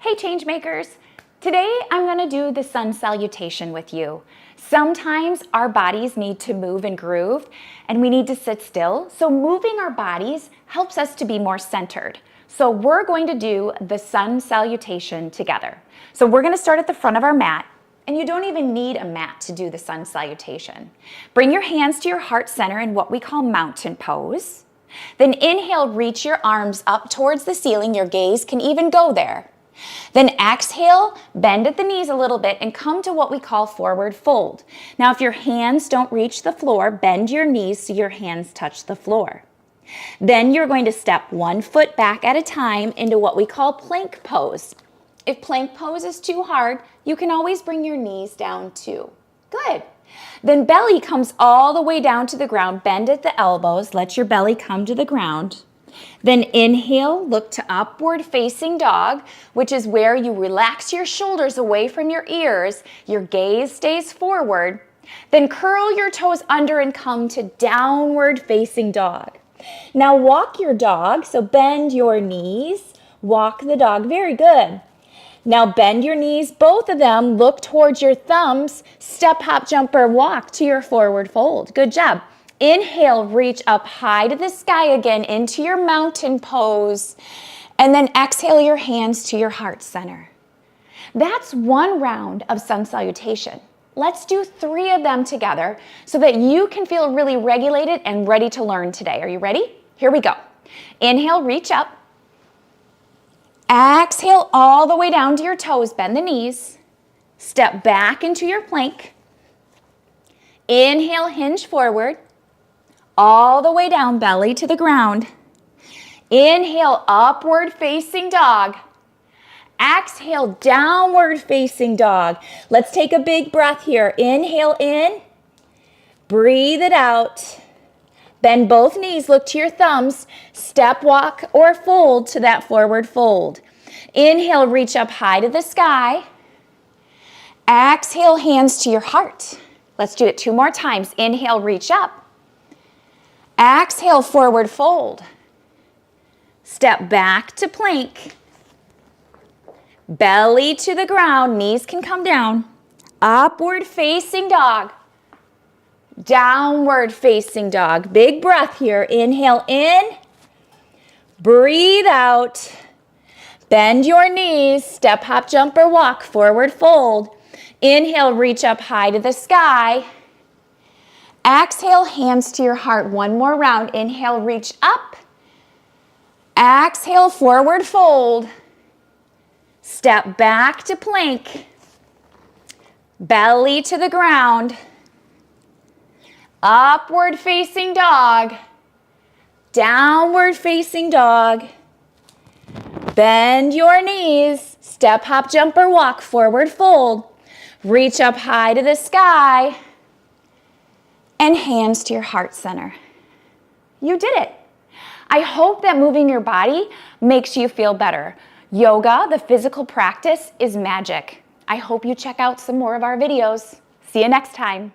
Hey change makers! Today I'm going to do the sun salutation with you. Sometimes our bodies need to move and groove and we need to sit still. So moving our bodies helps us to be more centered. So we're going to do the sun salutation together. So we're going to start at the front of our mat, and you don't even need a mat to do the sun salutation. Bring your hands to your heart center in what we call mountain pose. Then inhale, reach your arms up towards the ceiling. Your gaze can even go there. Then exhale, bend at the knees a little bit and come to what we call forward fold. Now, if your hands don't reach the floor, bend your knees so your hands touch the floor. Then you're going to step 1 foot back at a time into what we call plank pose. If plank pose is too hard, you can always bring your knees down too. Good. Then belly comes all the way down to the ground. Bend at the elbows. Let your belly come to the ground. Then inhale, look to upward facing dog, which is where you relax your shoulders away from your ears. Your gaze stays forward. Then curl your toes under and come to downward facing dog. Now walk your dog, so bend your knees. Walk the dog, very good. Now bend your knees, both of them, look towards your thumbs, step, hop, jump, or walk to your forward fold. Good job. Inhale, reach up high to the sky again into your mountain pose, and then exhale your hands to your heart center. That's one round of sun salutation. Let's do 3 of them together so that you can feel really regulated and ready to learn today. Are you ready? Here we go. Inhale, reach up. Exhale all the way down to your toes, bend the knees. Step back into your plank. Inhale, hinge forward. All the way down, belly to the ground. Inhale, upward facing dog. Exhale, downward facing dog. Let's take a big breath here. Inhale in, breathe it out. Bend both knees, look to your thumbs. Step, walk, or fold to that forward fold. Inhale, reach up high to the sky. Exhale, hands to your heart. Let's do it 2 more times. Inhale, reach up. Exhale, forward fold. Step back to plank. Belly to the ground, knees can come down. Upward facing dog. Downward facing dog. Big breath here. Inhale in. Breathe out. Bend your knees. Step, hop, jump, or walk. Forward fold. Inhale, reach up high to the sky. Exhale, hands to your heart. 1 more round. Inhale, reach up. Exhale, forward fold. Step back to plank. Belly to the ground. Upward facing dog. Downward facing dog. Bend your knees. Step, hop, jump, or walk. Forward fold. Reach up high to the sky. And hands to your heart center. You did it. I hope that moving your body makes you feel better. Yoga, the physical practice, is magic. I hope you check out some more of our videos. See you next time.